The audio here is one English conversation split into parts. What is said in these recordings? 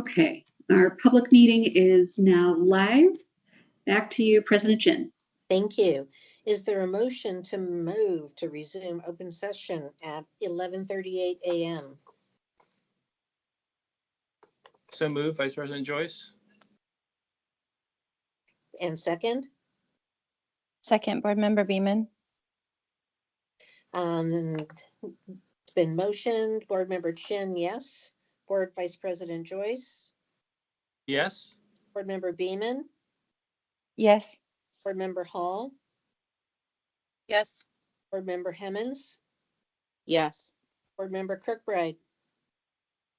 Okay, our public meeting is now live. Back to you, President Chin. Thank you. Is there a motion to move to resume open session at 11:38 a.m.? So move, Vice President Joyce. And second? Second, Board Member Beeman. It's been motioned. Board Member Chin, yes. Board Vice President Joyce. Yes. Board Member Beeman. Yes. Board Member Hall. Yes. Board Member Hemmons. Yes. Board Member Kirkbride.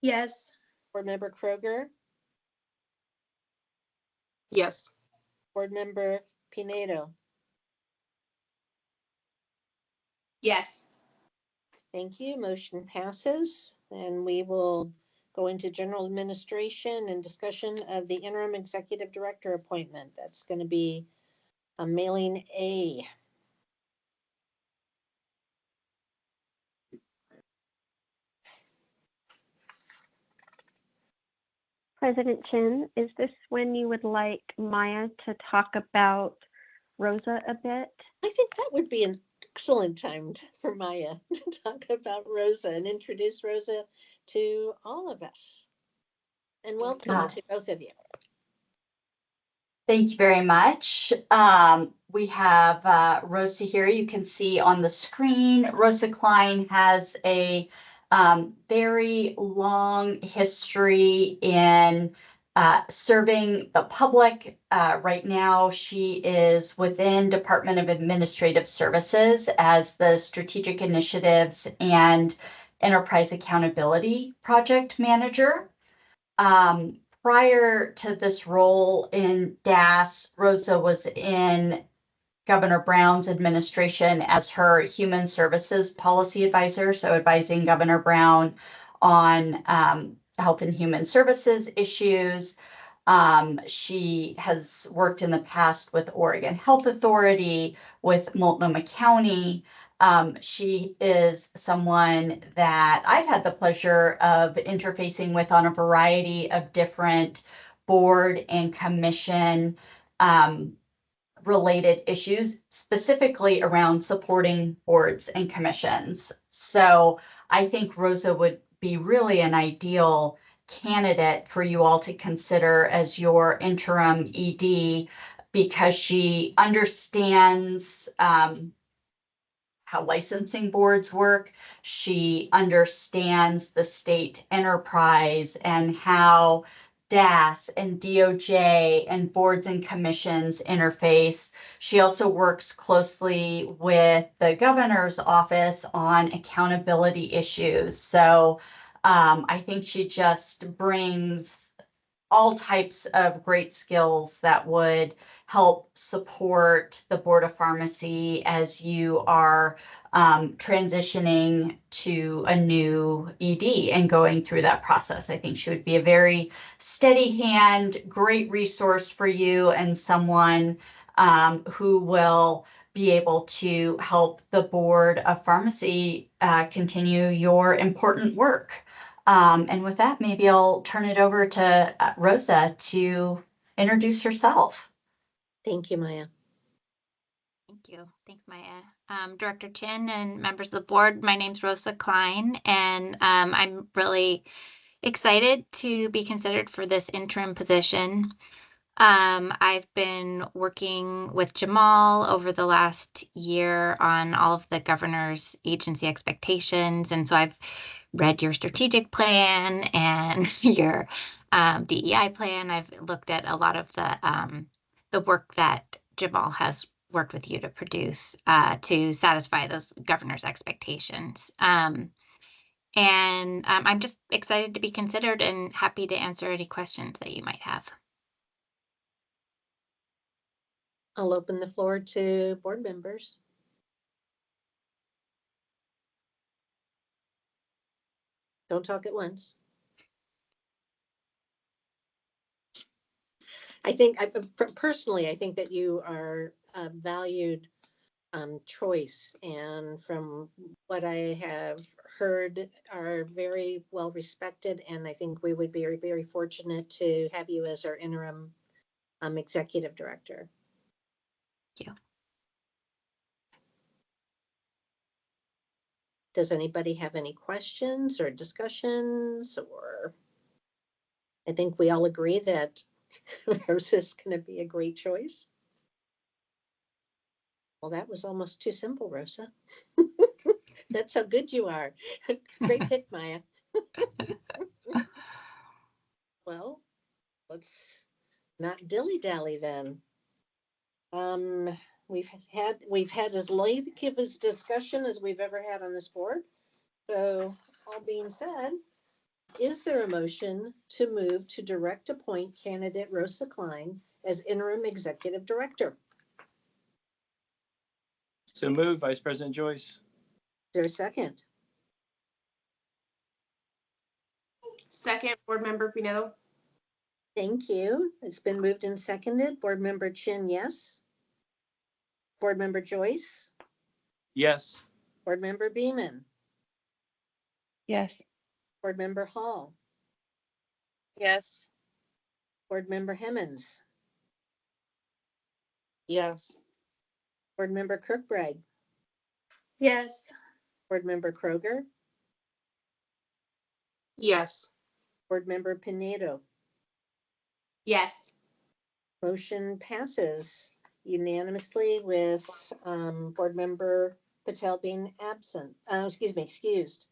Yes. Board Member Kroger. Yes. Board Member Pinedo. Yes. Thank you. Motion passes. And we will go into general administration and discussion of the interim executive director appointment. That's going to be a mailing A. President Chin, is this when you would like Maya to talk about Rosa a bit? I think that would be an excellent time for Maya to talk about Rosa and introduce Rosa to all of us. And welcome to both of you. Thank you very much. We have Rosa here. You can see on the screen, Rosa Klein has a very long history in serving the public. Right now, she is within Department of Administrative Services as the Strategic Initiatives and Enterprise Accountability Project Manager. Prior to this role in DAS, Rosa was in Governor Brown's administration as her Human Services Policy Advisor, so advising Governor Brown on health and human services issues. She has worked in the past with Oregon Health Authority, with Multnomah County. She is someone that I've had the pleasure of interfacing with on a variety of different board and commission related issues, specifically around supporting boards and commissions. So I think Rosa would be really an ideal candidate for you all to consider as your interim ED, because she understands how licensing boards work. She understands the state enterprise and how DAS and DOJ and boards and commissions interface. She also works closely with the governor's office on accountability issues. So I think she just brings all types of great skills that would help support the Board of Pharmacy as you are transitioning to a new ED and going through that process. I think she would be a very steady hand, great resource for you, and someone who will be able to help the Board of Pharmacy continue your important work. And with that, maybe I'll turn it over to Rosa to introduce herself. Thank you, Maya. Thank you. Thanks, Maya. Director Chin and members of the board, my name's Rosa Klein, and I'm really excited to be considered for this interim position. I've been working with Jamal over the last year on all of the governor's agency expectations, and so I've read your strategic plan and your DEI plan. I've looked at a lot of the work that Jamal has worked with you to produce to satisfy those governor's expectations. And I'm just excited to be considered and happy to answer any questions that you might have. I'll open the floor to board members. Don't talk at once. I think, personally, I think that you are a valued choice, and from what I have heard are very well respected, and I think we would be very, very fortunate to have you as our interim executive director. Thank you. Does anybody have any questions or discussions, or I think we all agree that Rosa is going to be a great choice. Well, that was almost too simple, Rosa. That's how good you are. Great pick, Maya. Well, let's not dilly-dally then. We've had as lengthy of a discussion as we've ever had on this board. So, all being said, is there a motion to move to direct appoint candidate Rosa Klein as interim executive director? So move, Vice President Joyce. Is there a second? Second, Board Member Pinedo. Thank you. It's been moved and seconded. Board Member Chin, yes. Board Member Joyce. Yes. Board Member Beeman. Yes. Board Member Hall. Yes. Board Member Hemmons. Yes. Board Member Kirkbride. Yes. Board Member Kroger. Yes. Board Member Pinedo. Yes. Motion passes unanimously with Board Member Patel being absent. Excused.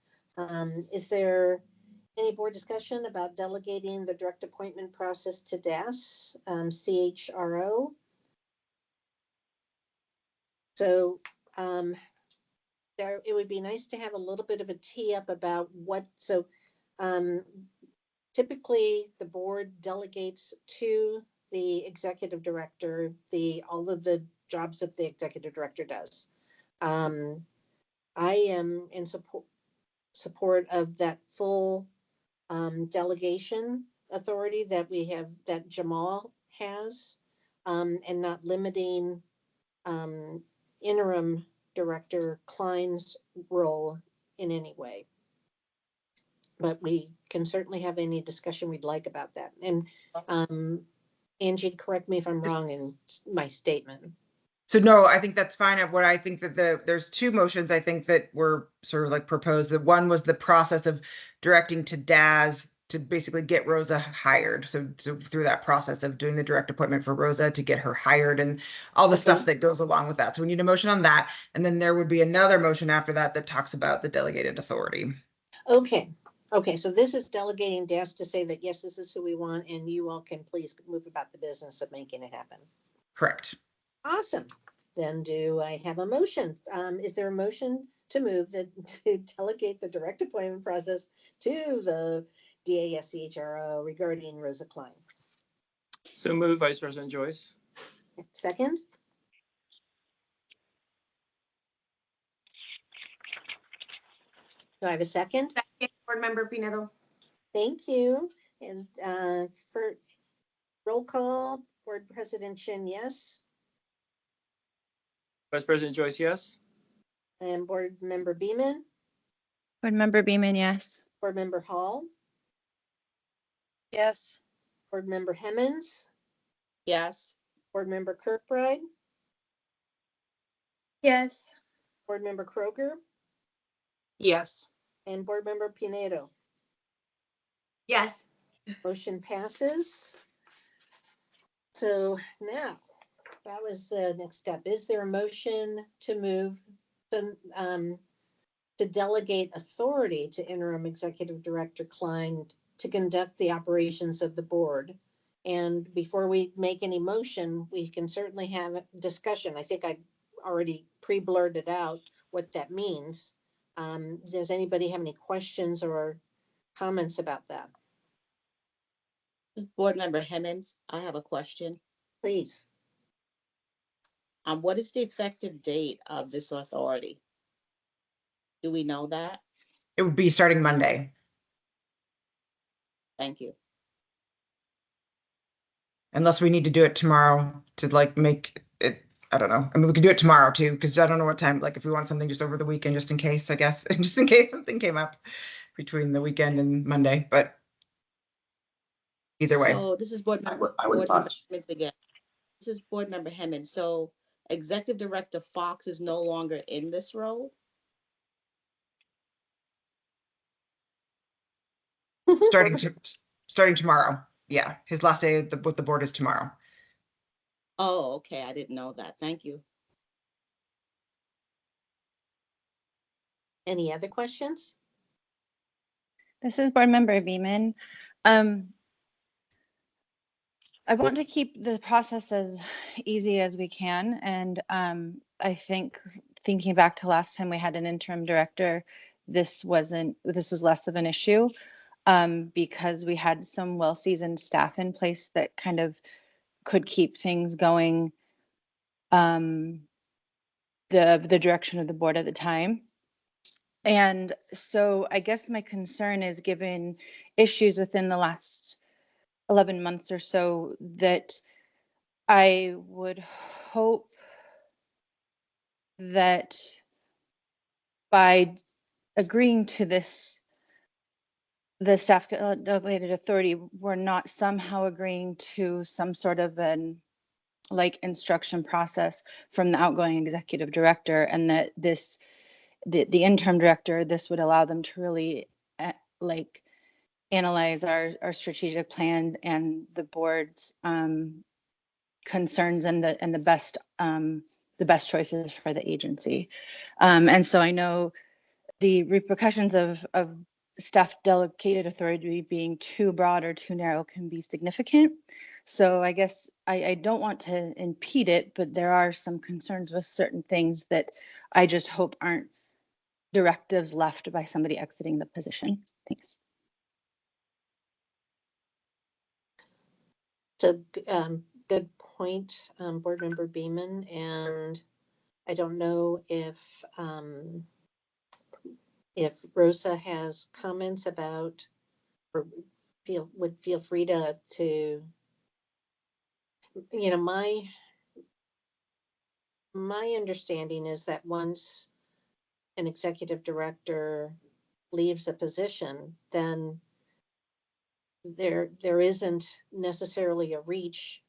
Is there any board discussion about delegating the direct appointment process to DAS, CHRO? So it would be nice to have a little bit of a tee up about what, so typically the board delegates to the executive director all of the jobs that the executive director does. I am in support of that full delegation authority that Jamal has, and not limiting interim director Klein's role in any way. But we can certainly have any discussion we'd like about that. And Angie, correct me if I'm wrong in my statement. So no, I think that's fine. What I think that there's two motions I think that were sort of like proposed. The one was the process of directing to DAS to basically get Rosa hired. So through that process of doing the direct appointment for Rosa to get her hired and all the stuff that goes along with that. So we need a motion on that. And then there would be another motion after that that talks about the delegated authority. Okay, so this is delegating DAS to say that, yes, this is who we want, and you all can please move about the business of making it happen. Correct. Awesome. Then do I have a motion? Is there a motion to move to delegate the direct appointment process to the DAS-CHRO regarding Rosa Klein? So move, Vice President Joyce. Second? Do I have a second? Second, Board Member Pinedo. Thank you. And for roll call, Board President Chin, yes. Vice President Joyce, yes. And Board Member Beeman, Board Member Beeman, yes. Board Member Hall, Yes. Board Member Hemmons, Yes. Board Member Kirkbride, Yes. Board Member Kroger, Yes. and Board Member Pinedo. Yes. Motion passes. So now, that was the next step. Is there a motion to move to delegate authority to interim executive director Klein to conduct the operations of the board? And before we make any motion, we can certainly have a discussion. I think I already pre-blurted out what that means. Does anybody have any questions or comments about that? Board Member Hemmons, I have a question. Please. What is the effective date of this authority? Do we know that? It would be starting Monday. Thank you. Unless we need to do it tomorrow to like make it I don't know. I mean, we could do it tomorrow too, because I don't know what time, like if we want something just over the weekend, just in case, I guess, just in case something came up between the weekend and Monday, but either way. So this is board member, board member Hemmings again. This is board member Hemmings. So Executive Director Fox is no longer in this role? Starting tomorrow. Yeah, his last day with the board is tomorrow. Oh, okay. I didn't know that. Thank you. Any other questions? This is Board Member Beeman. I want to keep the process as easy as we can. And I think thinking back to last time we had an interim director, this was less of an issue because we had some well-seasoned staff in place that kind of could keep things going the direction of the board at the time. And so I guess my concern is, given issues within the last 11 months or so, that I would hope that by agreeing to this, the staff delegated authority, we're not somehow agreeing to some sort of an instruction process from the outgoing executive director, and that the interim director, this would allow them to really analyze our strategic plan and the board's concerns and the best choices for the agency. And so I know the repercussions of staff delegated authority being too broad or too narrow can be significant. So I guess I don't want to impede it, but there are some concerns with certain things that I just hope aren't directives left by somebody exiting the position. Thanks. So good point, Board Member Beeman. And I don't know if Rosa has comments about, or would feel free to my understanding is that once an executive director leaves a position, then there isn't necessarily a reach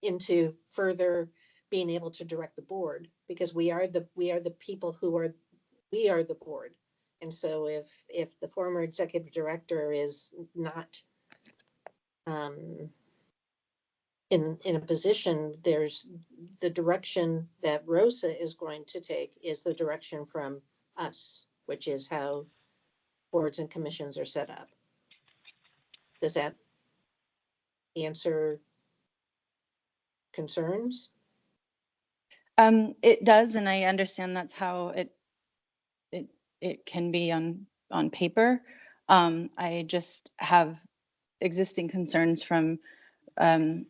into further being able to direct the board, because we are the people we are the board. And so if the former executive director is not in a position, there's the direction that Rosa is going to take is the direction from us, which is how boards and commissions are set up. Does that answer concerns? It does, and I understand that's how it can be on paper. I just have existing concerns from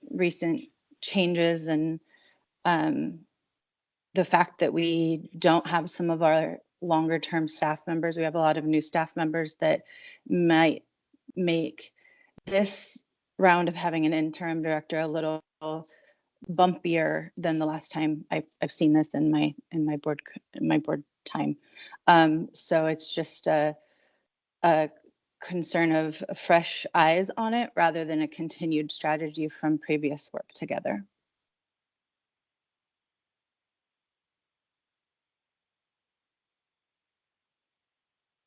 recent changes and the fact that we don't have some of our longer term staff members. We have a lot of new staff members that might make this round of having an interim director a little bumpier than the last time I've seen this in my board time. So it's just a concern of fresh eyes on it rather than a continued strategy from previous work together.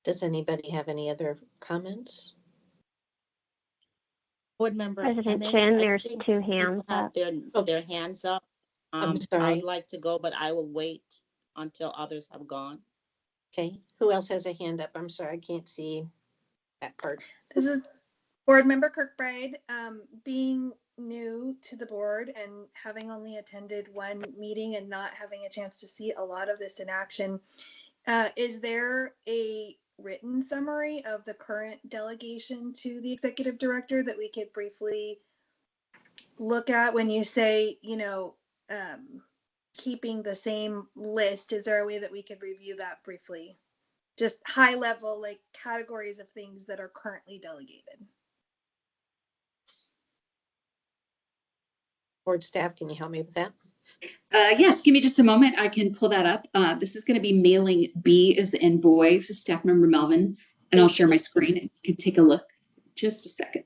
Does anybody have any other comments? Board member President Hemmings, Chin, I there's think two people hands have up. their hands up. I'm sorry. I'd like to go, but I will wait until others have gone. Okay, who else has a hand up? I'm sorry, I can't see that part. This is Board Member Kirkbride. Being new to the board and having only attended one meeting and not having a chance to see a lot of this in action, is there a written summary of the current delegation to the executive director that we could briefly look at? When you say, keeping the same list, is there a way that we could review that briefly? Just high level, like categories of things that are currently delegated. Board staff, can you help me with that? Yes, give me just a moment. I can pull that up. This is going to be mailing B as in boy. This is staff member Melvin, and I'll share my screen and you can take a look. Just a second.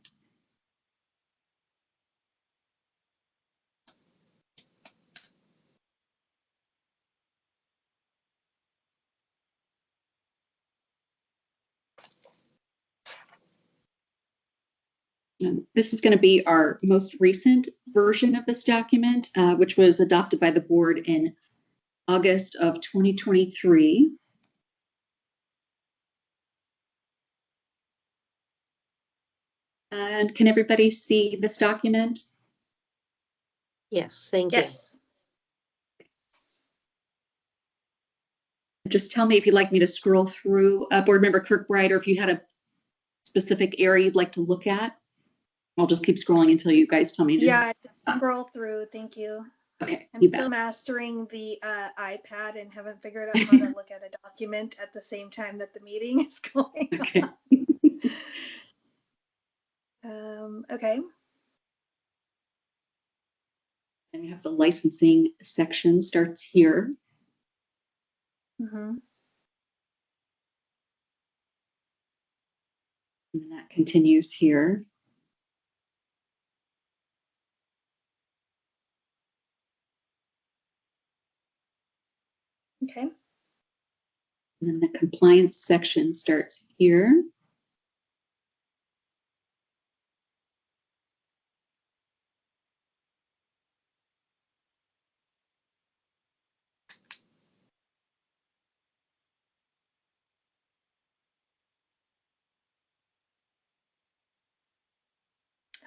This is going to be our most recent version of this document, which was adopted by the board in August of 2023. And can everybody see this document? Yes, thank you. Yes. Just tell me if you'd like me to scroll through, Board Member Kirkbride, or if you had a specific area you'd like to look at. I'll just keep scrolling until you guys tell me to. Yeah, just scroll through. Thank you. Okay, I'm you still bet. mastering the iPad and haven't figured out how to look at a document at the same time that the meeting is going Okay. on. Okay. And you have the licensing section starts here. Mm-hmm. And that continues here. Okay. And then the compliance section starts here.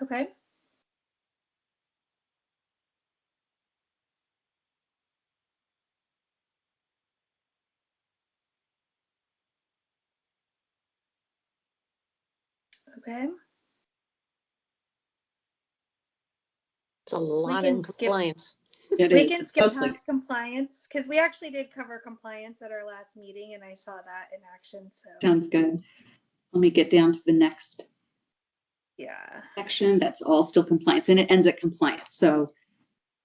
Okay. Okay. It's a lot in compliance. It We is. can It's skip mostly. past compliance because we actually did cover compliance at our last meeting and I saw that in action. So Sounds good. Let me get down to the next yeah. section. That's all still compliance, and it ends at compliance. So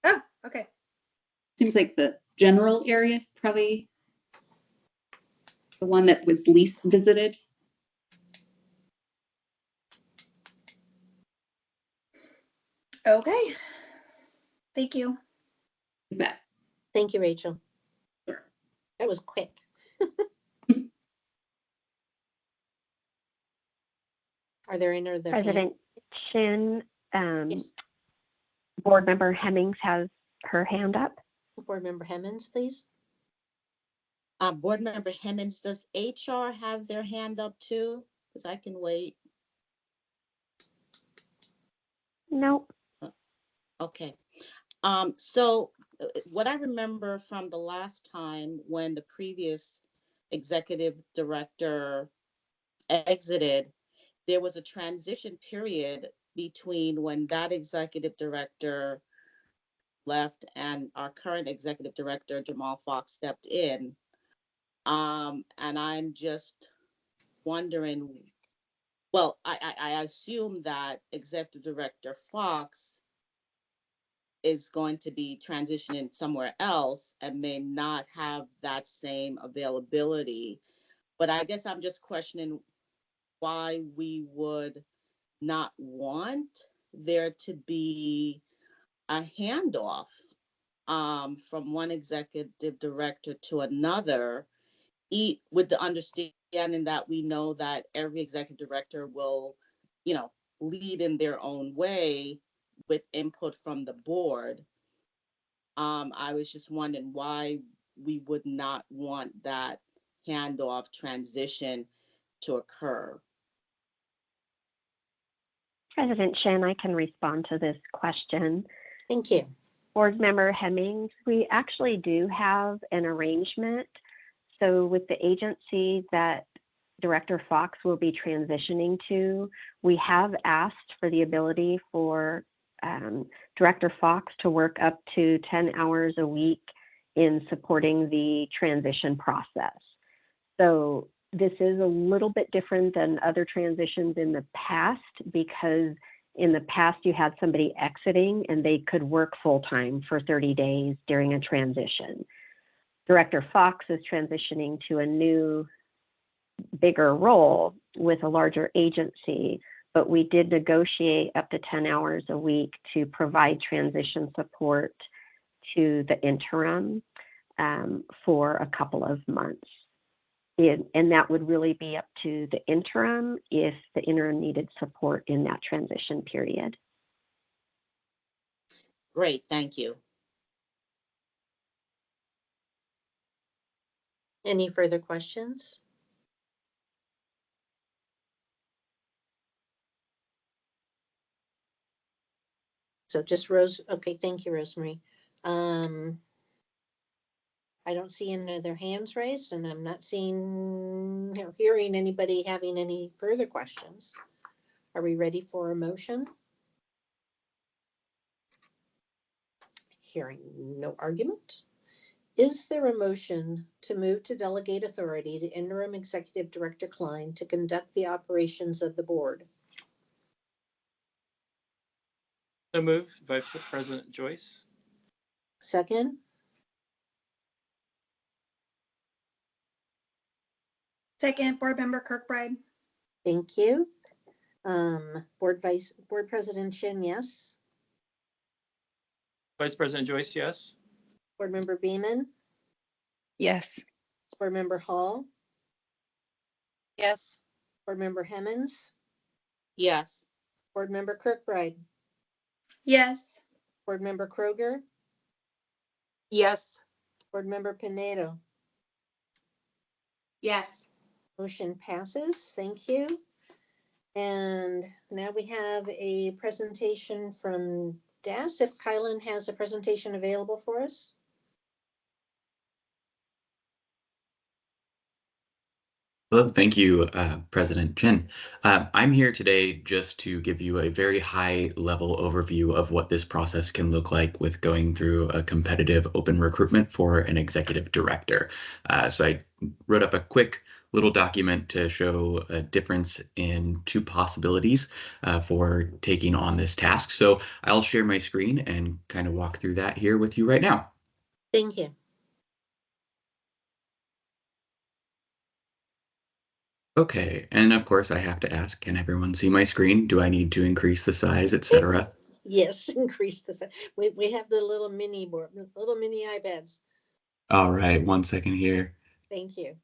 Oh, okay. seems like the general area is probably the one that was least visited. Okay. Thank you. You bet. Thank you, Rachel. Sure. That was quick. Are there any other President Chin, Yes. Board Member Hemmings has her hand up. Board Member Hemmons, please? Board Member Hemmons, does HR have their hand up too? Because I can wait. Nope. Okay. So what I remember from the last time when the previous executive director exited, there was a transition period between when that executive director left and our current executive director, Jamal Fox, stepped in. And I'm just wondering, well, I assume that executive director Fox is going to be transitioning somewhere else and may not have that same availability. But I guess I'm just questioning why we would not want there to be a handoff from one executive director to another, with the understanding that we know that every executive director will, lead in their own way with input from the board. I was just wondering why we would not want that handoff transition to occur. President Shin, I can respond to this question. Thank you. Board Member Hemmings, we actually do have an arrangement. So with the agency that Director Fox will be transitioning to, we have asked for the ability for Director Fox to work up to 10 hours a week in supporting the transition process. So this is a little bit different than other transitions in the past because In the past, you had somebody exiting and they could work full-time for 30 days during a transition. Director Fox is transitioning to a new, bigger role with a larger agency, but we did negotiate up to 10 hours a week to provide transition support to the interim for a couple of months. And that would really be up to the interim if the interim needed support in that transition period. Great, thank you. Any further questions? So just Rose, okay, thank you, Rosemary. I don't see any other hands raised, and I'm not seeing or hearing anybody having any further questions. Are we ready for a motion? Hearing no argument. Is there a motion to move to delegate authority to interim executive director Klein to conduct the operations of the board? So moved, Vice President Joyce. Second, Second, Board Member Kirkbride. thank you. Board President Chin, yes. Vice President Joyce, yes. Board Member Beeman, Yes. Board Member Hall, Yes. Board Member Hemmons, Yes. Board Member Kirkbride, Yes. Board Member Kroger, Yes. Board Member Pinedo. Yes. Motion passes. Thank you. And now we have a presentation from DAS. If Kylan has a presentation available for us. Hello, thank you, President Chin. I'm here today just to give you a very high-level overview of what this process can look like with going through a competitive open recruitment for an executive director. So I wrote up a quick little document to show a difference in two possibilities for taking on this task. So I'll share my screen and kind of walk through that here with you right now. Thank you. Okay, and of course I have to ask, can everyone see my screen? Do I need to increase the size, etc.? Yes, increase the size. We have the little mini board, little mini iPads. All right, 1 second here. Thank you.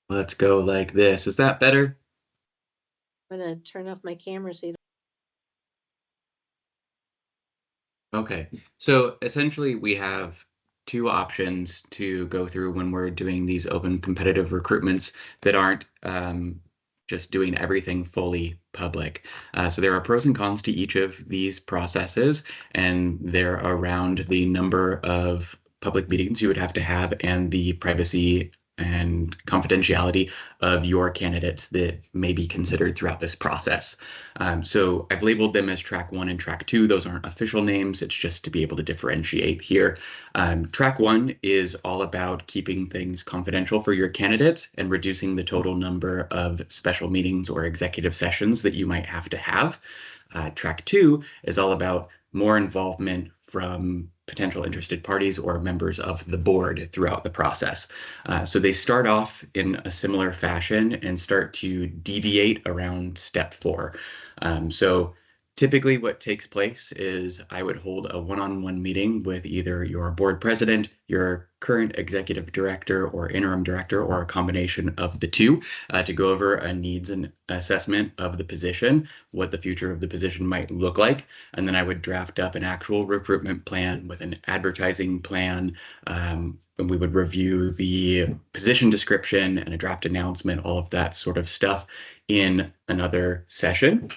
Let's go like this. Is that better? I'm gonna turn off my camera so you Okay, so essentially we have two options to go through when we're doing these open competitive recruitments that aren't just doing everything fully public. So there are pros and cons to each of these processes, and they're around the number of public meetings you would have to have and the privacy and confidentiality of your candidates that may be considered throughout this process. So I've labeled them as track 1 and track 2. Those aren't official names. It's just to be able to differentiate here. Track 1 is all about keeping things confidential for your candidates and reducing the total number of special meetings or executive sessions that you might have to have. Track 2 is all about more involvement from potential interested parties or members of the board throughout the process. So they start off in a similar fashion and start to deviate around step 4. So typically what takes place is I would hold a one-on-one meeting with either your board president, your current executive director or interim director, or a combination of the two, to go over a needs and assessment of the position, what the future of the position might look like. And then I would draft up an actual recruitment plan with an advertising plan. And we would review the position description and a draft announcement, all of that sort of stuff in another session,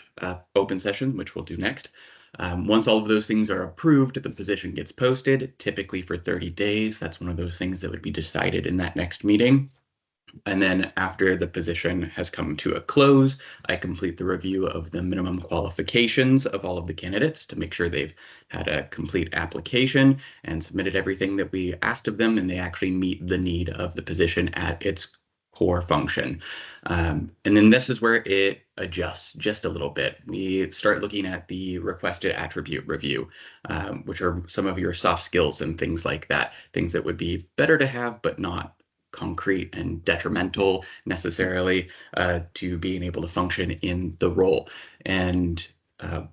open session, which we'll do next. Once all of those things are approved, the position gets posted, typically for 30 days. That's one of those things that would be decided in that next meeting. And then after the position has come to a close, I complete the review of the minimum qualifications of all of the candidates to make sure they've had a complete application and submitted everything that we asked of them, and they actually meet the need of the position at its core function. And then this is where it adjusts just a little bit. We start looking at the requested attribute review, which are some of your soft skills and things like that, things that would be better to have, but not concrete and detrimental necessarily to being able to function in the role. And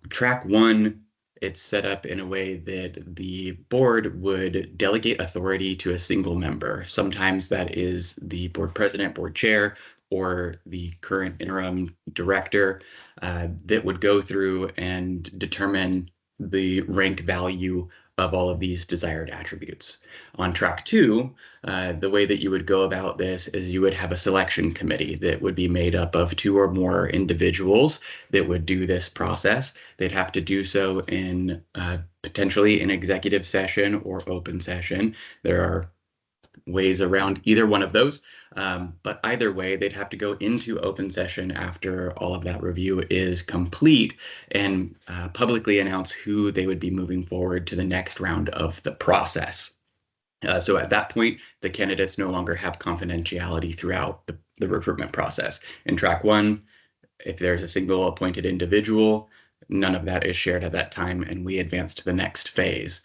track 1, it's set up in a way that the board would delegate authority to a single member. Sometimes that is the board president, board chair, or the current interim director that would go through and determine the rank value of all of these desired attributes. On track 2, the way that you would go about this is you would have a selection committee that would be made up of 2 or more individuals that would do this process. They'd have to do so in potentially an executive session or open session. There are ways around either one of those, but either way, they'd have to go into open session after all of that review is complete and publicly announce who they would be moving forward to the next round of the process. So at that point, the candidates no longer have confidentiality throughout the recruitment process. In track 1, if there's a single appointed individual, none of that is shared at that time, and we advance to the next phase.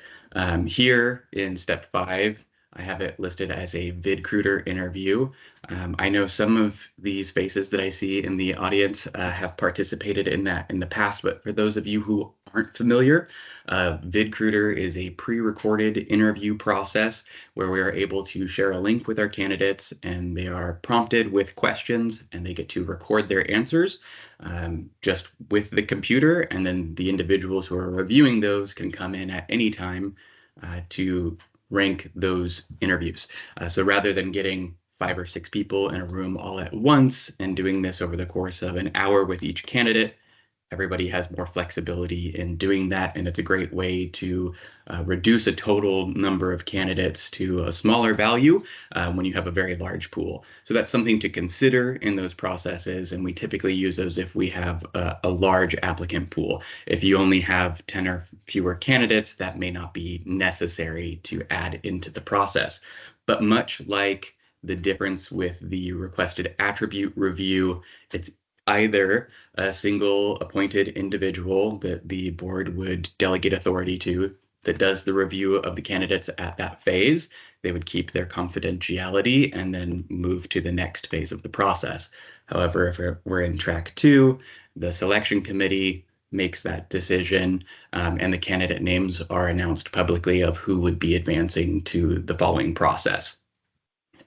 Here in step 5, I have it listed as a VidCruiter interview. I know some of these faces that I see in the audience have participated in that in the past, but for those of you who aren't familiar, VidCruiter is a pre-recorded interview process where we are able to share a link with our candidates, and they are prompted with questions, and they get to record their answers just with the computer, and then the individuals who are reviewing those can come in at any time to rank those interviews. So rather than getting 5 or 6 people in a room all at once and doing this over the course of an hour with each candidate, everybody has more flexibility in doing that, and it's a great way to reduce a total number of candidates to a smaller value when you have a very large pool. So that's something to consider in those processes, and we typically use those if we have a large applicant pool. If you only have 10 or fewer candidates, that may not be necessary to add into the process. But much like the difference with the requested attribute review, it's either a single appointed individual that the board would delegate authority to that does the review of the candidates at that phase. They would keep their confidentiality and then move to the next phase of the process. However, if we're in track 2, the selection committee makes that decision and the candidate names are announced publicly of who would be advancing to the following process.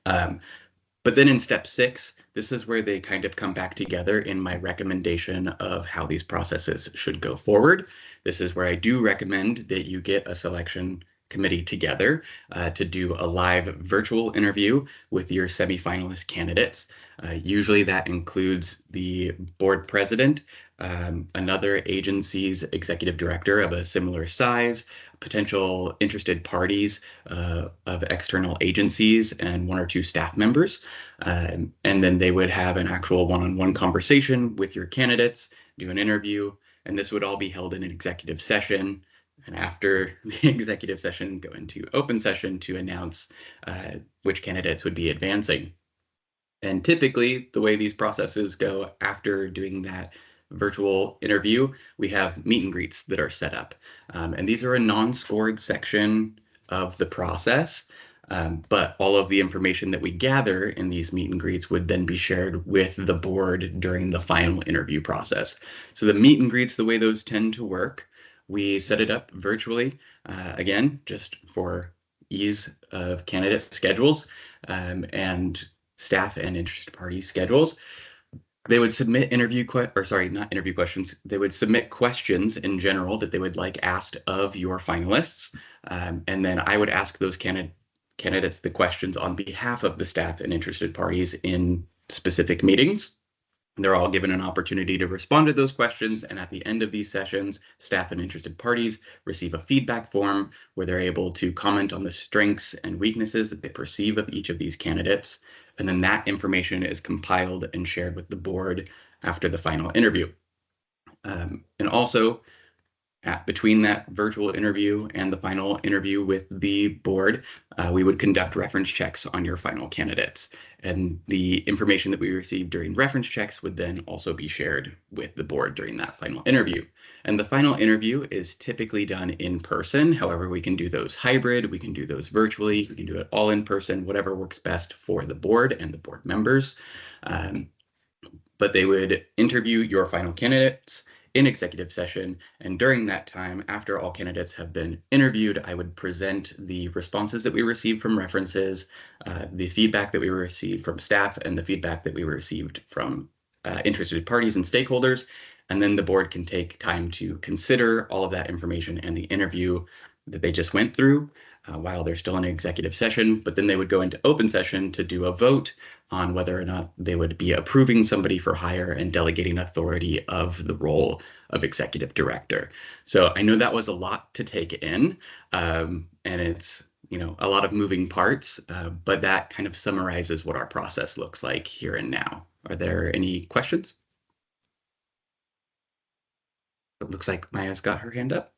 But then in step 6, this is where they kind of come back together in my recommendation of how these processes should go forward. This is where I do recommend that you get a selection committee together to do a live virtual interview with your semifinalist candidates. Usually that includes the board president, another agency's executive director of a similar size, potential interested parties of external agencies, and 1 or 2 staff members. And then they would have an actual one-on-one conversation with your candidates, do an interview, and this would all be held in an executive session. And after the executive session, go into open session to announce which candidates would be advancing. And typically, the way these processes go after doing that virtual interview, we have meet and greets that are set up. And these are a non-scored section of the process, but all of the information that we gather in these meet and greets would then be shared with the board during the final interview process. So the meet and greets, the way those tend to work, we set it up virtually, again, just for ease of candidate schedules and staff and interested party schedules. They would submit not interview questions. They would submit questions in general that they would like asked of your finalists. And then I would ask those candidates the questions on behalf of the staff and interested parties in specific meetings. They're all given an opportunity to respond to those questions, and at the end of these sessions, staff and interested parties receive a feedback form where they're able to comment on the strengths and weaknesses that they perceive of each of these candidates, and then that information is compiled and shared with the board after the final interview. And also, Between that virtual interview and the final interview with the board, we would conduct reference checks on your final candidates. And the information that we received during reference checks would then also be shared with the board during that final interview. And the final interview is typically done in person. However, we can do those hybrid, we can do those virtually, we can do it all in person, whatever works best for the board and the board members. But they would interview your final candidates in executive session. And during that time, after all candidates have been interviewed, I would present the responses that we received from references, the feedback that we received from staff, and the feedback that we received from interested parties and stakeholders. And then the board can take time to consider all of that information and the interview that they just went through while they're still in executive session. But then they would go into open session to do a vote on whether or not they would be approving somebody for hire and delegating authority of the role of executive director. So I know that was a lot to take in, and it's a lot of moving parts, but that kind of summarizes what our process looks like here and now. Are there any questions? It looks like Maya's got her hand up.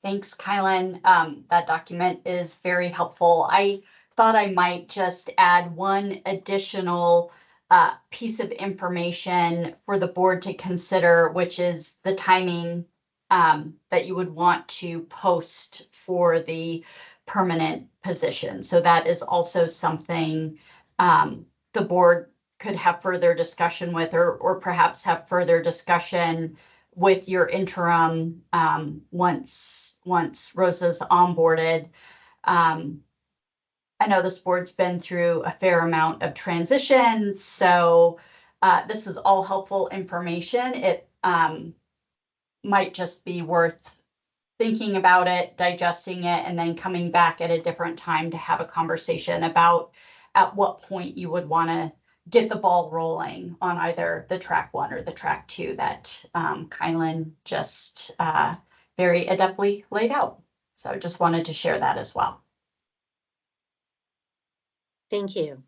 Thanks, Kylan. That document is very helpful. I thought I might just add one additional piece of information for the board to consider, which is the timing that you would want to post for the permanent position. So that is also something the board could have further discussion with, or perhaps have further discussion with your interim once Rosa's onboarded. I know this board's been through a fair amount of transition, so this is all helpful information. It might just be worth thinking about it, digesting it, and then coming back at a different time to have a conversation about at what point you would want to get the ball rolling on either the track 1 or the track 2 that Kylan just very adeptly laid out. So I just wanted to share that as well. Thank you.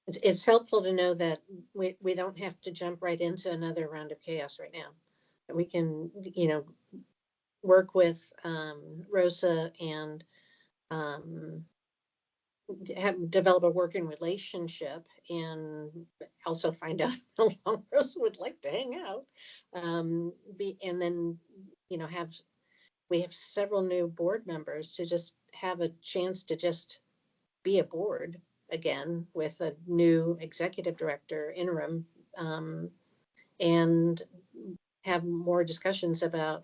It's helpful to know that we don't have to jump right into another round of chaos right now. We can, work with Rosa and develop a working relationship, and also find out how long Rosa would like to hang out. And then, we have several new board members to just have a chance to just be a board again with a new executive director interim, and have more discussions about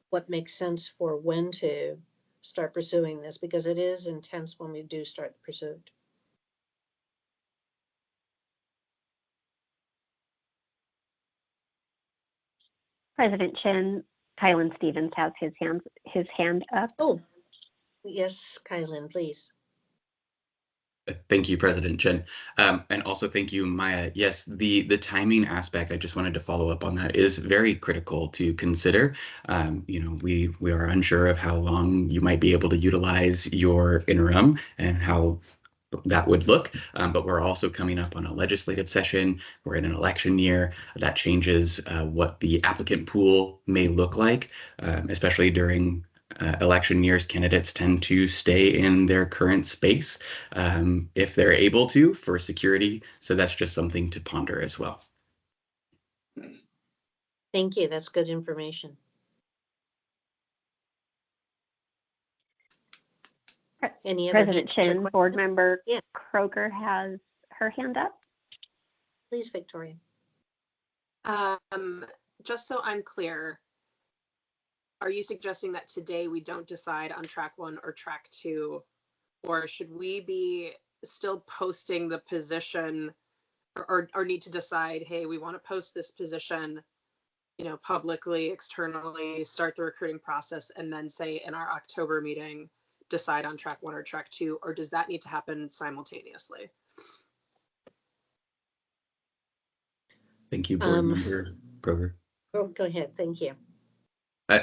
what makes sense for when to start pursuing this, because it is intense when we do start the pursuit. President Chin, Kylan Stevens has his hand up. Oh, yes, Kylan, please. Thank you, President Chen. And also thank you, Maya. Yes, the timing aspect, I just wanted to follow up on that, is very critical to consider. We are unsure of how long you might be able to utilize your interim and how that would look, but we're also coming up on a legislative session. We're in an election year. That changes what the applicant pool may look like, especially during election years. Candidates tend to stay in their current space if they're able to, for security. So that's just something to ponder as well. Thank you. That's good information. Any other President Chin, board member Kroger has her hand up. Please, Victoria. Just so I'm clear, are you suggesting that today we don't decide on track 1 or track 2, or should we be still posting the position, or need to decide, hey, we want to post this position, publicly, externally, start the recruiting process, and then say in our October meeting, decide on track 1 or track 2, or does that need to happen simultaneously? Thank you, Board Member Kroger. Go ahead. Thank you.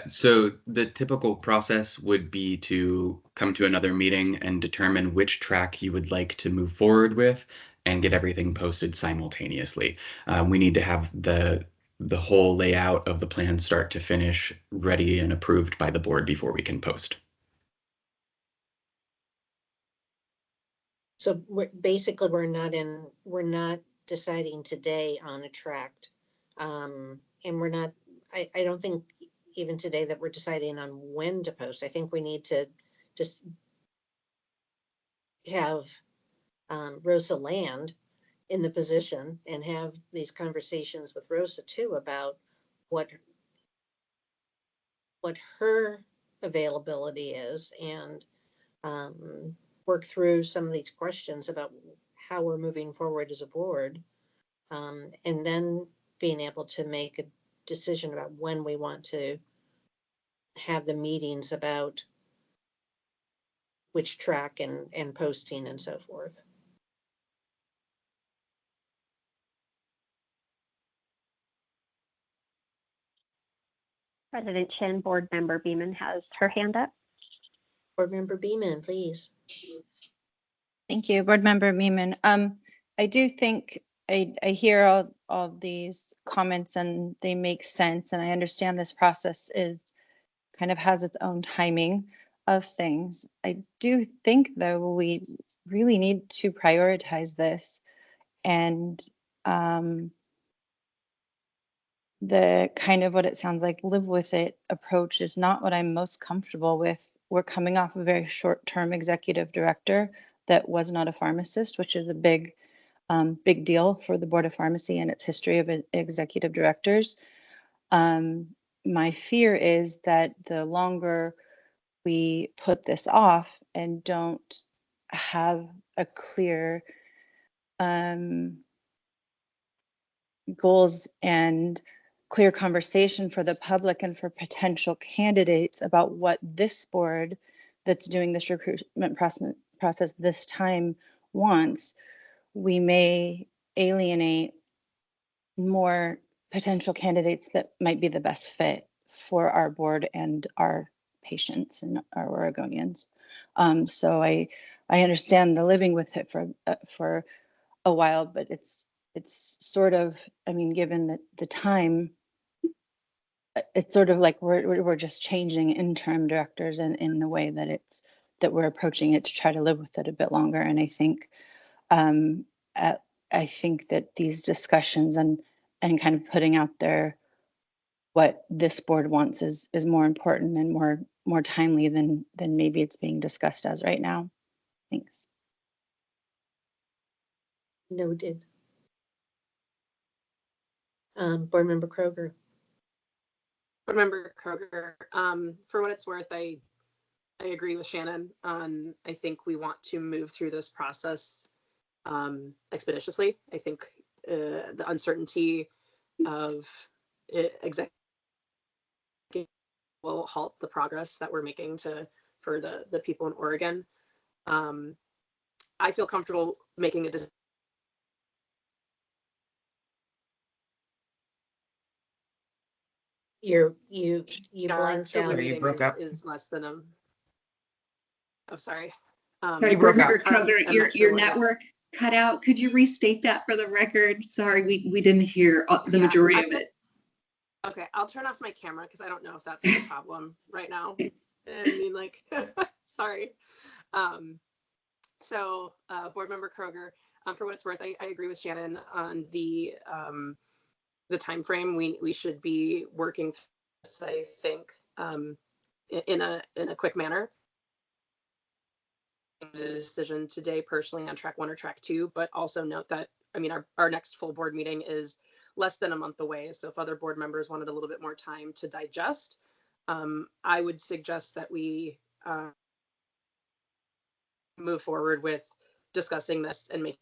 So the typical process would be to come to another meeting and determine which track you would like to move forward with and get everything posted simultaneously. We need to have the the whole layout of the plan start to finish ready and approved by the board before we can post. So basically, we're not deciding today on a tract. And we're not, I don't think even today that we're deciding on when to post. I think we need to just have Rosa land in the position and have these conversations with Rosa too about what her availability is, and work through some of these questions about how we're moving forward as a board. And then being able to make a decision about when we want to have the meetings about which track and posting and so forth. President Chen, Board Member Beeman has her hand up. Board Member Beeman, please. Thank you, Board Member Meeman. I do think I hear all these comments and they make sense, and I understand this process is kind of has its own timing of things. I do think though we really need to prioritize this, and the kind of what it sounds like live with it approach is not what I'm most comfortable with. We're coming off a very short-term executive director that was not a pharmacist, which is a big deal for the Board of Pharmacy and its history of executive directors. My fear is that the longer we put this off and don't have a clear goals and clear conversation for the public and for potential candidates about what this board that's doing this recruitment process this time wants, we may alienate more potential candidates that might be the best fit for our board and our patients and our Oregonians. So I understand the living with it for a while, but it's sort of, I mean, given the time, it's sort of like we're just changing interim directors in the way that we're approaching it to try to live with it a bit longer. And I think I think that these discussions and kind of putting out there what this board wants is more important and more timely than maybe it's being discussed as right now. Thanks. Noted. Board Member Kroger. Board Member Kroger, for what it's worth, I agree with Shannon on, I think we want to move through this process expeditiously. I think the uncertainty of executive will halt the progress that we're making for the people in Oregon. I feel comfortable making a decision. You blanked out. Sorry, you broke up. Is less than a. Oh, sorry. Sorry, You broke Board Member up. Kroger, I'm not sure your what network cut out. Could you restate that for the record? Sorry, we didn't hear the Yeah, majority of it. Okay, I'll turn off my camera because I don't know if that's the problem right now. I mean, like, sorry. So, Board Member Kroger, for what it's worth, I agree with Shannon on the time frame. We should be working this, I think, in a quick manner. The decision today personally on track 1 or track 2, but also note that, I mean, our next full board meeting is less than a month away. So if other board members wanted a little bit more time to digest, I would suggest that we move forward with discussing this and make.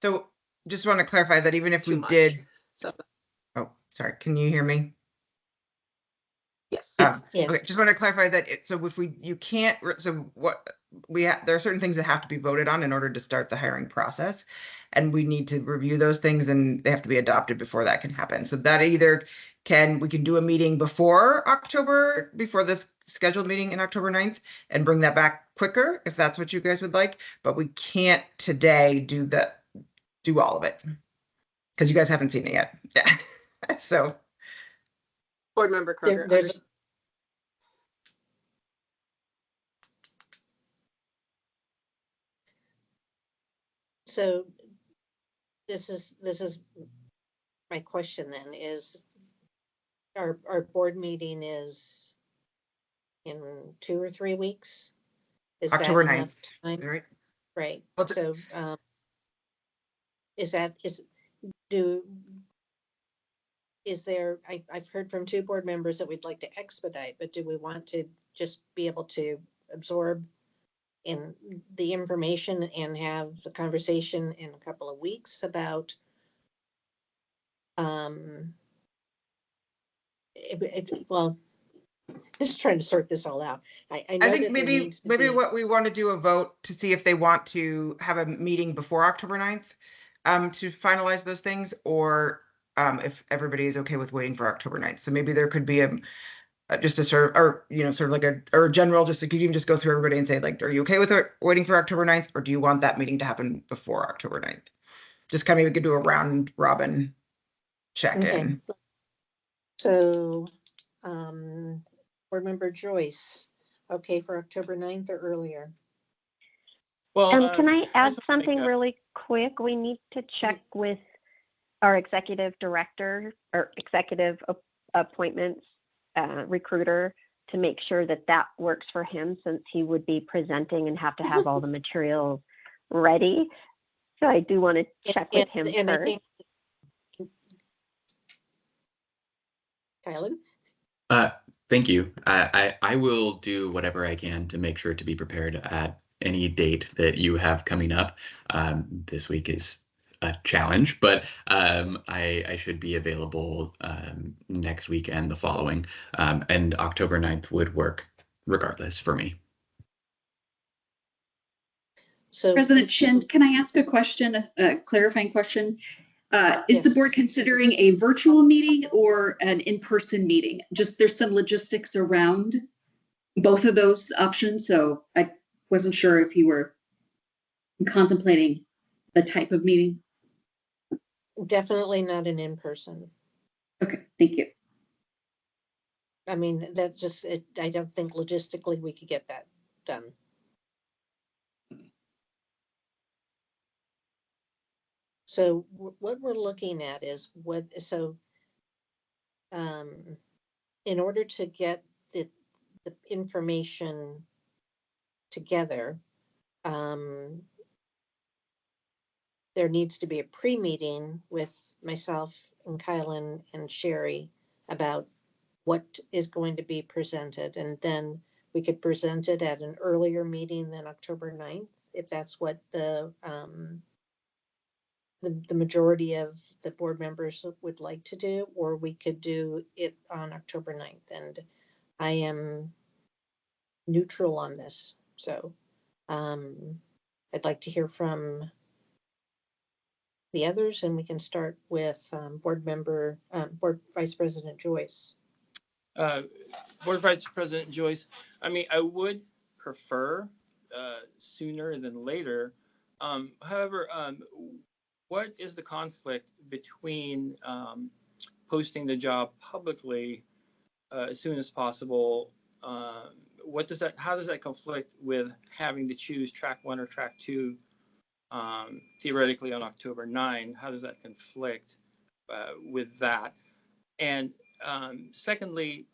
So just want to clarify that even if we Too much. did, So oh, sorry, can you hear me? yes. Yes. Okay, just want to clarify that so if you can't, so what there are certain things that have to be voted on in order to start the hiring process, and we need to review those things and they have to be adopted before that can happen. So that either we can do a meeting before this scheduled meeting in October 9th and bring that back quicker if that's what you guys would like, but we can't today do all of it. because you guys haven't seen it yet. Yeah. So Board Member Kroger. There's so this is my question then is our board meeting is in 2 or 3 weeks. Is October Mm-hmm. that enough 9th, time? right? Right. Well, So is there, I've heard from 2 board members that we'd like to expedite, but do we want to just be able to absorb in the information and have the conversation in a couple of weeks about well, just trying to sort this all out. I know I think that there maybe needs to be, what we want to do a vote to see if they want to have a meeting before October 9th to finalize those things, or if everybody is okay with waiting for October 9th. So maybe there could be just a sort of, or sort of like a general, just like you can just go through everybody and say, like, are you okay with waiting for October 9th, or do you want that meeting to happen before October 9th? Just kind of, we could do a round robin check-in. okay. So board member Joyce, okay for October 9th or earlier? Well, Can I add just wanna make something really quick? We need to check with our executive director or executive appointments recruiter to make sure that that works for him, since he would be presenting and have to have all the materials ready. So I do want to check with him And first. I think Kylan? Thank you. I will do whatever I can to make sure to be prepared at any date that you have coming up. This week is a challenge, but I should be available next week and the following. And October 9th would work regardless for me. So President Chin, can I ask a question, a clarifying question? Is the Yes. board considering a virtual meeting or an in-person meeting? Just there's some logistics around both of those options, so I wasn't sure if you were contemplating the type of meeting. definitely not an in-person. Okay, thank you. I mean, that just, I don't think logistically we could get that done. So what we're looking at is in order to get the information together, there needs to be a pre-meeting with myself and Kylan and Sherry about what is going to be presented, and then we could present it at an earlier meeting than October 9th, if that's what the majority of the board members would like to do, or we could do it on October 9th. And I am neutral on this. So I'd like to hear from the others, and we can start with board Vice President Joyce. Board Vice President Joyce, I mean, I would prefer sooner than later. However, what is the conflict between posting the job publicly as soon as possible? How does that conflict with having to choose track 1 or track 2 theoretically on October 9? How does that conflict with that? And secondly,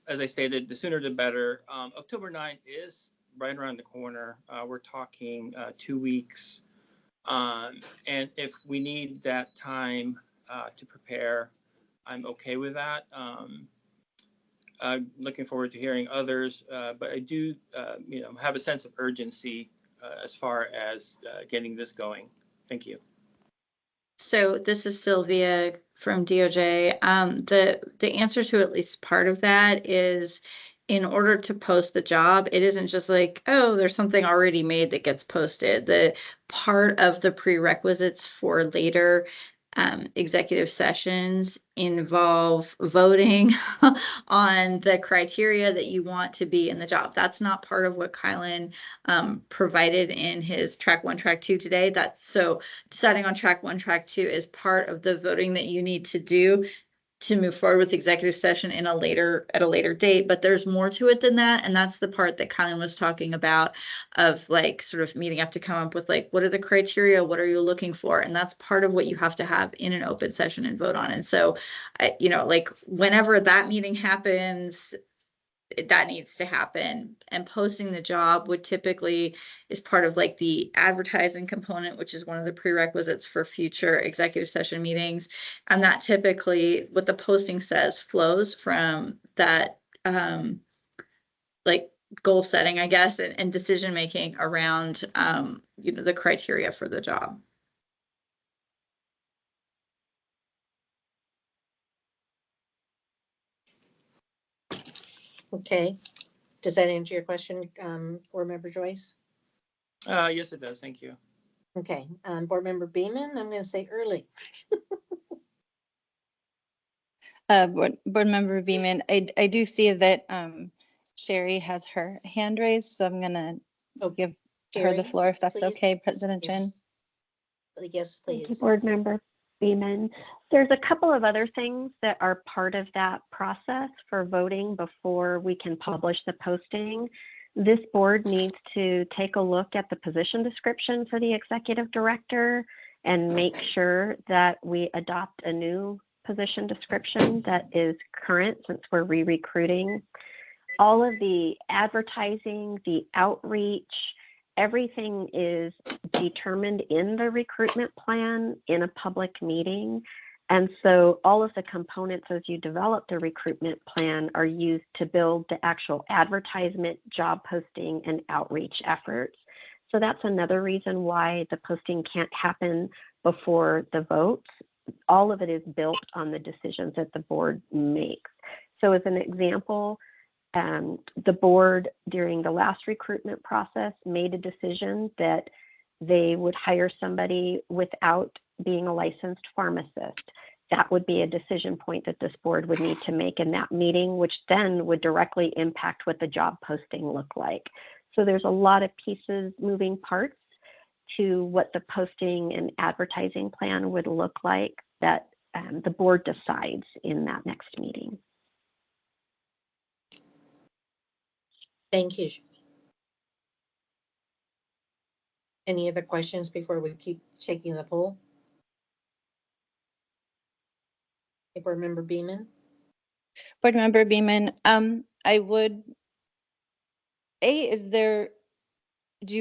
as I stated, the sooner the better. October 9th is right around the corner. We're talking 2 weeks. And if we need that time to prepare, I'm okay with that. I'm looking forward to hearing others, but I do, have a sense of urgency as far as getting this going. Thank you. So this is Sylvia from DOJ. The answer to at least part of that is, in order to post the job, it isn't just like, oh, there's something already made that gets posted. The part of the prerequisites for later executive sessions involve voting on the criteria that you want to be in the job. That's not part of what Kylan provided in his track 1, track 2 today. That's so deciding on track 1, track 2 is part of the voting that you need to do to move forward with executive session at a later date. But there's more to it than that. And that's the part that Kylan was talking about, of like sort of meeting up to come up with like, what are the criteria? What are you looking for? And that's part of what you have to have in an open session and vote on. And so, you know, like whenever that meeting happens, that needs to happen. And posting the job would typically is part of like the advertising component, which is one of the prerequisites for future executive session meetings. And that typically, what the posting says, flows from that like goal setting, I guess, and decision making around you know, the criteria for the job. Okay. Does that answer your question, Board Member Joyce? Yes, it does. Thank you. Okay. Board Member Beeman, I'm going to say early. Board Member Beeman, I do see that Sherry has her hand raised, so I'm gonna give her the Sherry, floor if that's please. okay, President Yes. Chen. Yes, Thank you, please. Board Member Beeman. There's a couple of other things that are part of that process for voting before we can publish the posting. This board needs to take a look at the position description for the executive director and make sure that we adopt a new position description that is current, since we're re-recruiting. All of the advertising, the outreach, everything is determined in the recruitment plan in a public meeting. And so all of the components as you develop the recruitment plan are used to build the actual advertisement, job posting, and outreach efforts. So that's another reason why the posting can't happen before the votes. All of it is built on the decisions that the board makes. So as an example, the board during the last recruitment process made a decision that they would hire somebody without being a licensed pharmacist. That would be a decision point that this board would need to make in that meeting, which then would directly impact what the job posting looked like. So there's a lot of pieces, moving parts to what the posting and advertising plan would look like that the board decides in that next meeting. Thank you. Any other questions before we keep shaking the poll? Board Member Beeman? Board Member Beeman, I would, do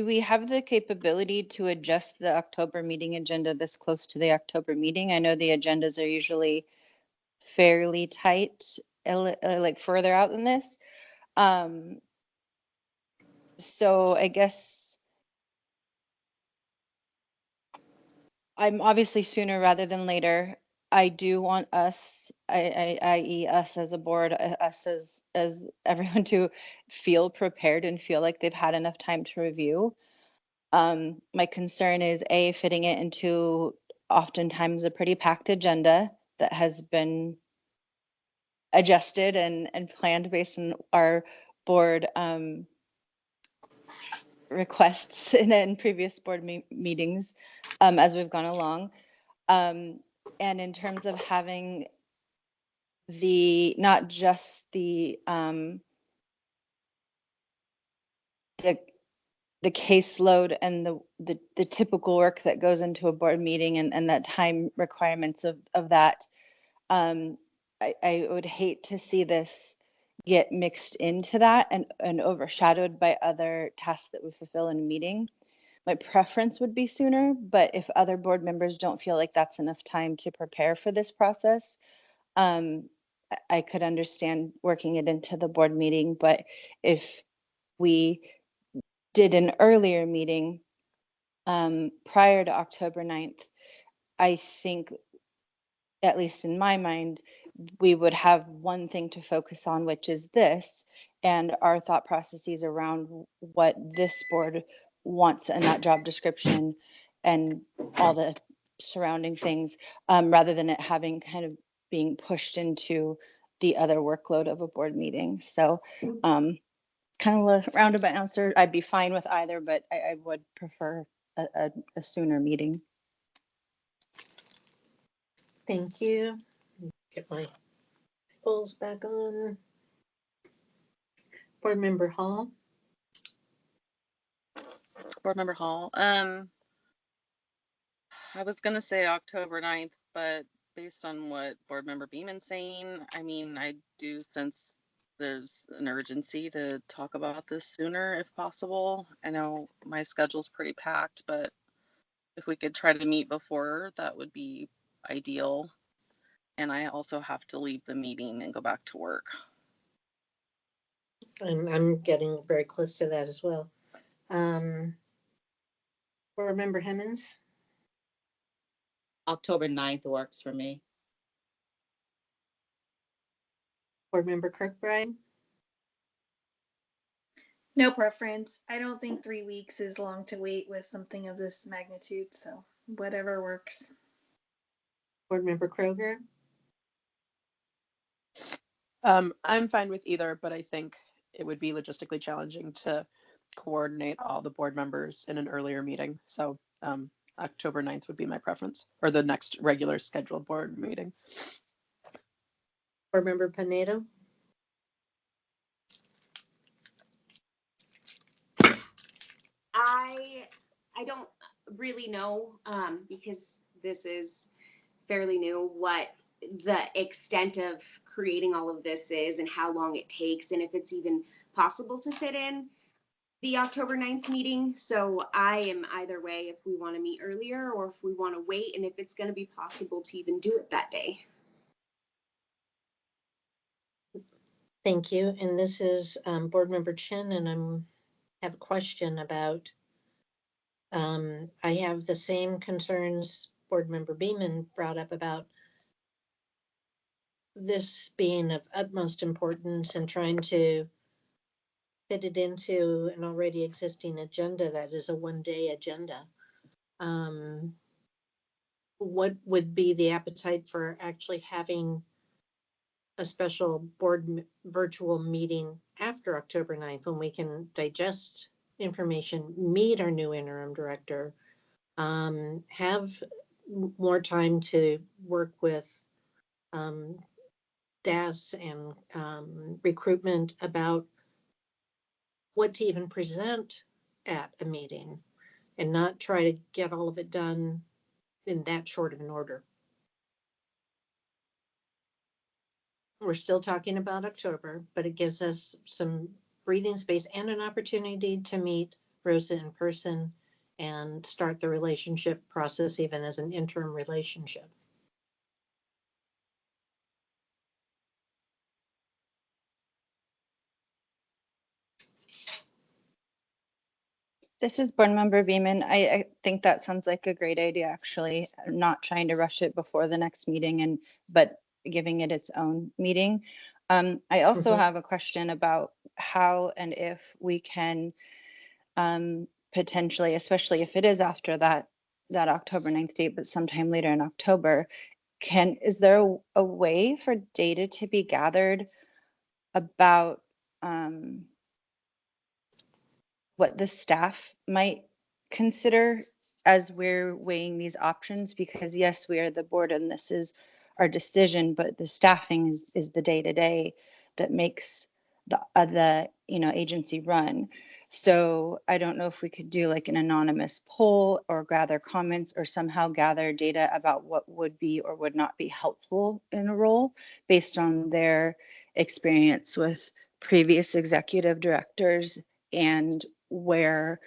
we have the capability to adjust the October meeting agenda this close to the October meeting? I know the agendas are usually fairly tight, like further out than this. So I guess I'm obviously sooner rather than later. I do want us, i.e. us as a board, us as everyone, to feel prepared and feel like they've had enough time to review. My concern is fitting it into oftentimes a pretty packed agenda that has been adjusted and planned based on our board requests in previous board meetings as we've gone along. And in terms of having not just the caseload and the typical work that goes into a board meeting and that time requirements of that, I would hate to see this get mixed into that and overshadowed by other tasks that we fulfill in a meeting. My preference would be sooner, but if other board members don't feel like that's enough time to prepare for this process, I could understand working it into the board meeting. But if we did an earlier meeting prior to October 9th, I think, at least in my mind, we would have one thing to focus on, which is this, and our thought processes around what this board wants in that job description and all the surrounding things, rather than it having kind of being pushed into the other workload of a board meeting. So kind of a roundabout answer. I'd be fine with either, but I would prefer a sooner meeting. Thank you. Get my polls back on. Board Member Hall. Board Member Hall. I was gonna say October 9th, but based on what Board Member Beeman's saying, I mean, I do sense there's an urgency to talk about this sooner if possible. I know my schedule's pretty packed, but if we could try to meet before, that would be ideal. And I also have to leave the meeting and go back to work. And I'm getting very close to that as well. Board Member Hemmons. October 9th works for me. Board Member Kirkbride. No preference. I don't think 3 weeks is long to wait with something of this magnitude, so whatever works. Board Member Kroger. I'm fine with either, but I think it would be logistically challenging to coordinate all the board members in an earlier meeting. So October 9th would be my preference, or the next regular scheduled board meeting. Board Member Pinedo. I don't really know, because this is fairly new, what the extent of creating all of this is and how long it takes, and if it's even possible to fit in the October 9th meeting. So I am either way if we want to meet earlier or if we want to wait, and if it's going to be possible to even do it that day. Thank you. And this is Board Member Chin, and I have a question about, I have the same concerns Board Member Beeman brought up about this being of utmost importance and trying to fit it into an already existing agenda that is a one-day agenda. What would be the appetite for actually having a special board virtual meeting after October 9th when we can digest information, meet our new interim director, have more time to work with DAS and recruitment about what to even present at a meeting, and not try to get all of it done in that short of an order. We're still talking about October, but it gives us some breathing space and an opportunity to meet Rosa in person and start the relationship process even as an interim relationship. This is Board Member Beeman. I think that sounds like a great idea, actually. Not trying to rush it before the next meeting, but giving it its own meeting. I also have a question about how and if we can potentially, especially if it is after that October 9th date, but sometime later in October, is there a way for data to be gathered about what the staff might consider as we're weighing these options? Because yes, we are the board and this is our decision, but the staffing is the day-to-day that makes the agency run. So I don't know if we could do like an anonymous poll or gather comments or somehow gather data about what would be or would not be helpful in a role based on their experience with previous executive directors and where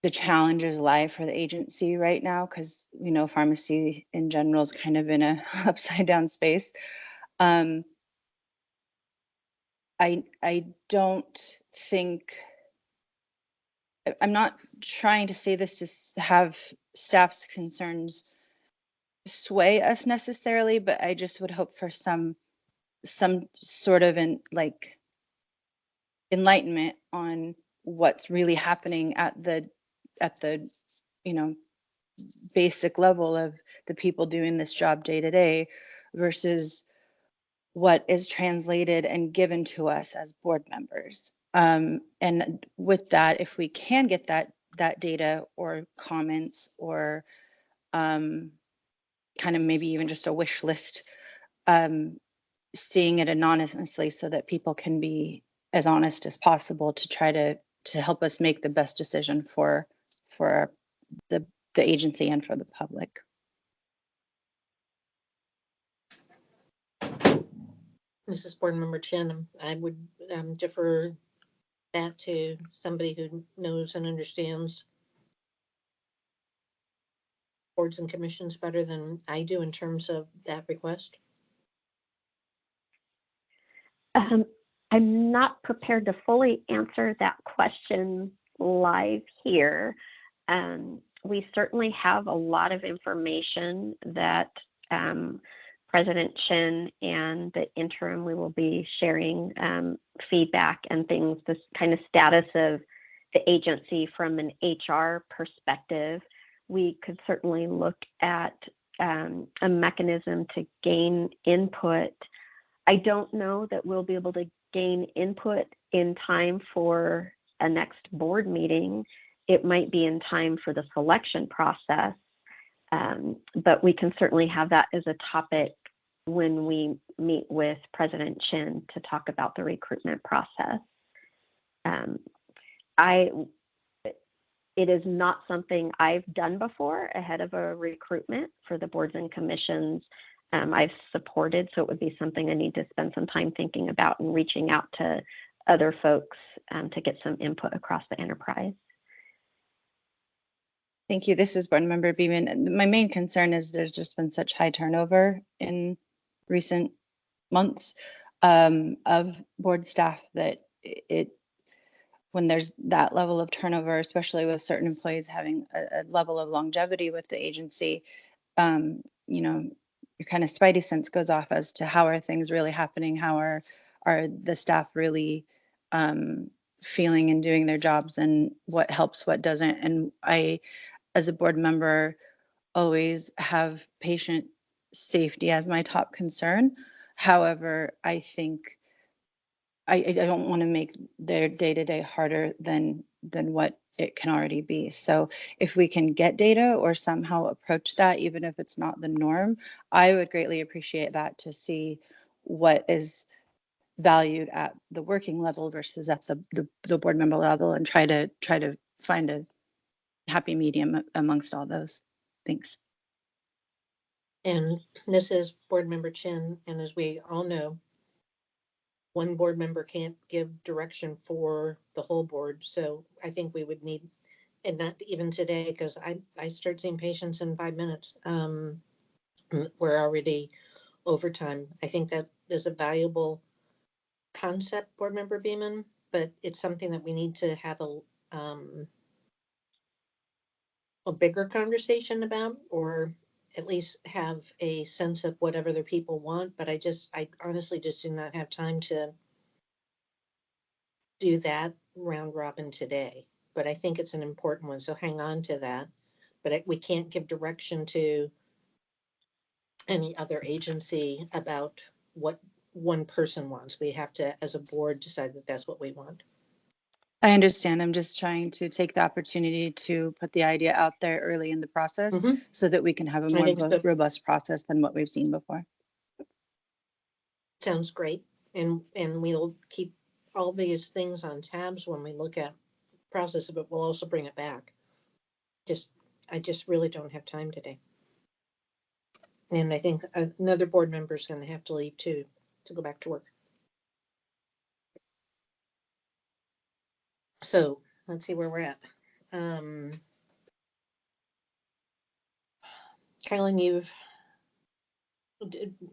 the challenges lie for the agency right now, because pharmacy in general is kind of in a upside down space. I don't think, I'm not trying to say this to have staff's concerns sway us necessarily, but I just would hope for some sort of enlightenment on what's really happening at the basic level of the people doing this job day to day versus what is translated and given to us as board members. And with that, if we can get that data or comments or kind of maybe even just a wish list, seeing it anonymously so that people can be as honest as possible to try to help us make the best decision for the agency and for the public. Mrs. Board Member Chin, I would defer that to somebody who knows and understands boards and commissions better than I do in terms of that request. I'm not prepared to fully answer that question live here. We certainly have a lot of information that President Chin and the interim, we will be sharing feedback and things, this kind of status of the agency from an HR perspective. We could certainly look at a mechanism to gain input. I don't know that we'll be able to gain input in time for a next board meeting. It might be in time for the selection process, but we can certainly have that as a topic when we meet with President Chin to talk about the recruitment process. It is not something I've done before ahead of a recruitment for the boards and commissions. I've supported, so it would be something I need to spend some time thinking about and reaching out to other folks to get some input across the enterprise. Thank you. This is Board Member Beeman. My main concern is there's just been such high turnover in recent months of board staff that when there's that level of turnover, especially with certain employees having a level of longevity with the agency, your kind of spidey sense goes off as to how are things really happening, how are the staff really feeling and doing their jobs, and what helps, what doesn't. And I, as a board member, always have patient safety as my top concern. However, I think I don't want to make their day-to-day harder than what it can already be. So if we can get data or somehow approach that, even if it's not the norm, I would greatly appreciate that, to see what is valued at the working level versus at the board member level, and try to find a happy medium amongst all those. Thanks. And this is Board Member Chin, and as we all know, one board member can't give direction for the whole board. So I think we would need, and not even today, because I start seeing patients in 5 minutes. We're already over time. I think that is a valuable concept, Board Member Beeman, but it's something that we need to have a bigger conversation about, or at least have a sense of what other people want. But I honestly just do not have time to do that round robin today. But I think it's an important one, so hang on to that. But we can't give direction to any other agency about what one person wants. We have to, as a board, decide that that's what we want. I understand. I'm just trying to take the opportunity to put the idea out there early in the process so that we can have a more robust process than what we've seen before. Sounds great. And we'll keep all these things on tabs when we look at process, but we'll also bring it back. I just really don't have time today. And I think another board member is going to have to leave too, to go back to work. So let's see where we're at. Kylan,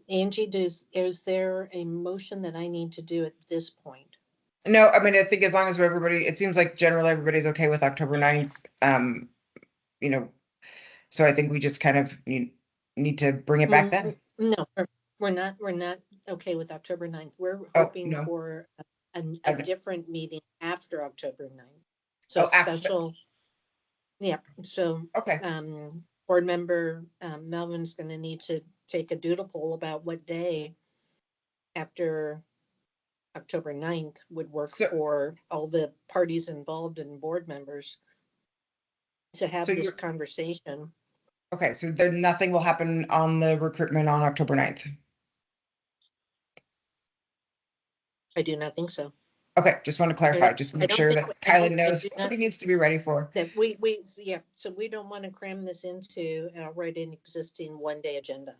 Angie, is there a motion that I need to do at this point? No, I mean, I think as long as it seems like generally everybody's okay with October 9th. So I think we just kind of need to bring it back then. No, we're not okay with October 9th. We're hoping for a different meeting after October 9th. So special. Yeah. So, okay. Board member Melvin's going to need to take a doodle poll about what day after October 9th would work So- for all the parties involved and board members to have So this you're- conversation. Okay, so there, nothing will happen on the recruitment on October 9th. I do not think so. Okay, just want to clarify, just I make don't sure think that I don't- Kylie I knows do what not- he needs to be ready for. That yeah, so we don't want to cram this into an already existing one-day agenda.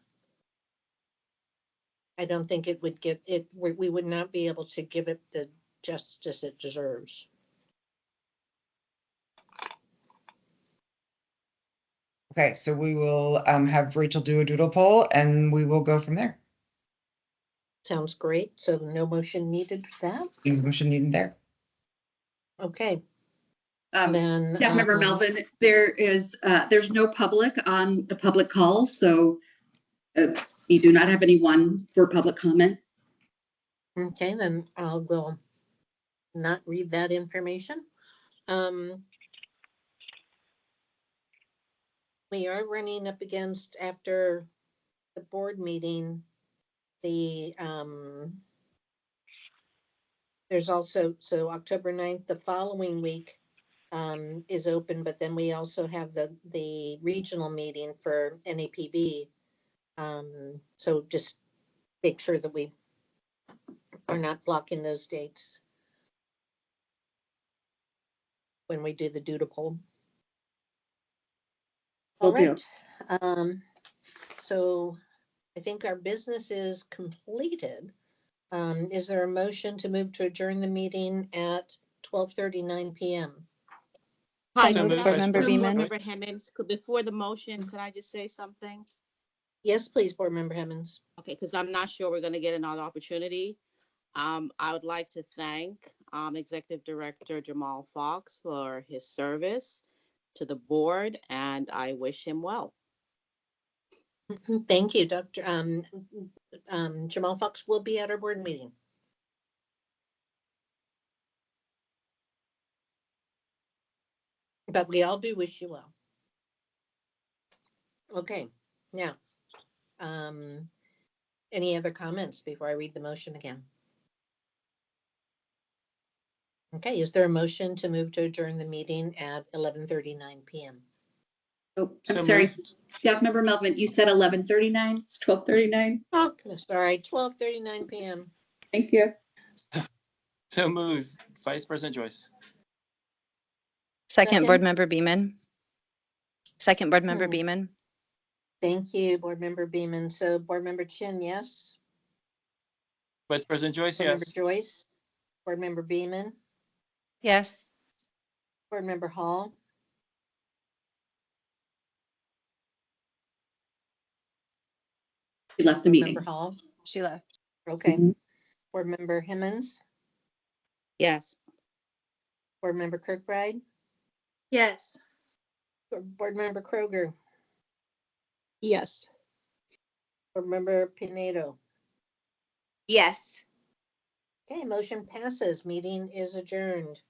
I don't think it would get it, we would not be able to give it the justice it deserves. Okay, so we will have Rachel do a doodle poll and we will go from there. Sounds great. So no motion needed for that. No motion needed there. Okay, Um, then. Staff member Melvin, there's no public on the public call, so you do not have anyone for public comment. Okay, then I will not read that information. We are running up against, after the board meeting, there's also, so October 9th, the following week is open, but then we also have the regional meeting for NAPB. So just make sure that we are not blocking those dates when we do the doodle poll. All Will do. right. So I think our business is completed. Is there a motion to move to adjourn the meeting at 12:39 p.m.? Hi, So could moved, I- Board Member Board Beeman. Member Hemmings, before the motion, could I just say something? Yes, please, Board Member Hemmons. Okay, because I'm not sure we're going to get another opportunity. I would like to thank Executive Director Jamal Fox for his service to the board, and I wish him well. Thank you, Dr. Jamal Fox will be at our board meeting. But we all do wish you well. Okay, now, any other comments before I read the motion again? Okay, is there a motion to move to adjourn the meeting at 11:39 p.m.? Oh, I'm So sorry, moved. staff member Melvin, you said 11:39, it's 12:39. Oh, sorry, 12:39 p.m. Thank you. So moved. Vice President Joyce. Second, Board Second. Member Beeman. Second, Board Member Hmm. Beeman. Thank you, Board Member Beeman. So Board Member Chin, yes. Vice President Joyce, Board Member yes. Joyce, Board Member Beeman, Yes. Board Member Hall, You left the Board meeting. Member Hall. She left. Okay. Mhm. Board Member Hemmons, Yes. Board Member Kirkbride, Yes. Board Member Kroger, Yes. Board Member Pinedo. Yes. Okay, motion passes. Meeting is adjourned.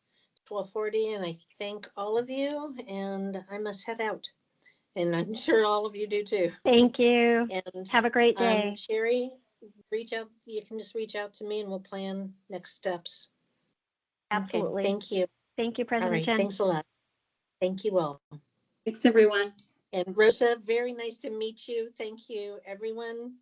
12:40, and I thank all of you, and I must head out. And I'm sure all of you do too. Thank you. And Have a great day. Sherry, reach out, you can just reach out to me and we'll plan next steps. Absolutely. Okay, thank you. Thank you, All President right, Chen. thanks a lot. Thank you all. Thanks, everyone. And Rosa, very nice to meet you. Thank you, everyone.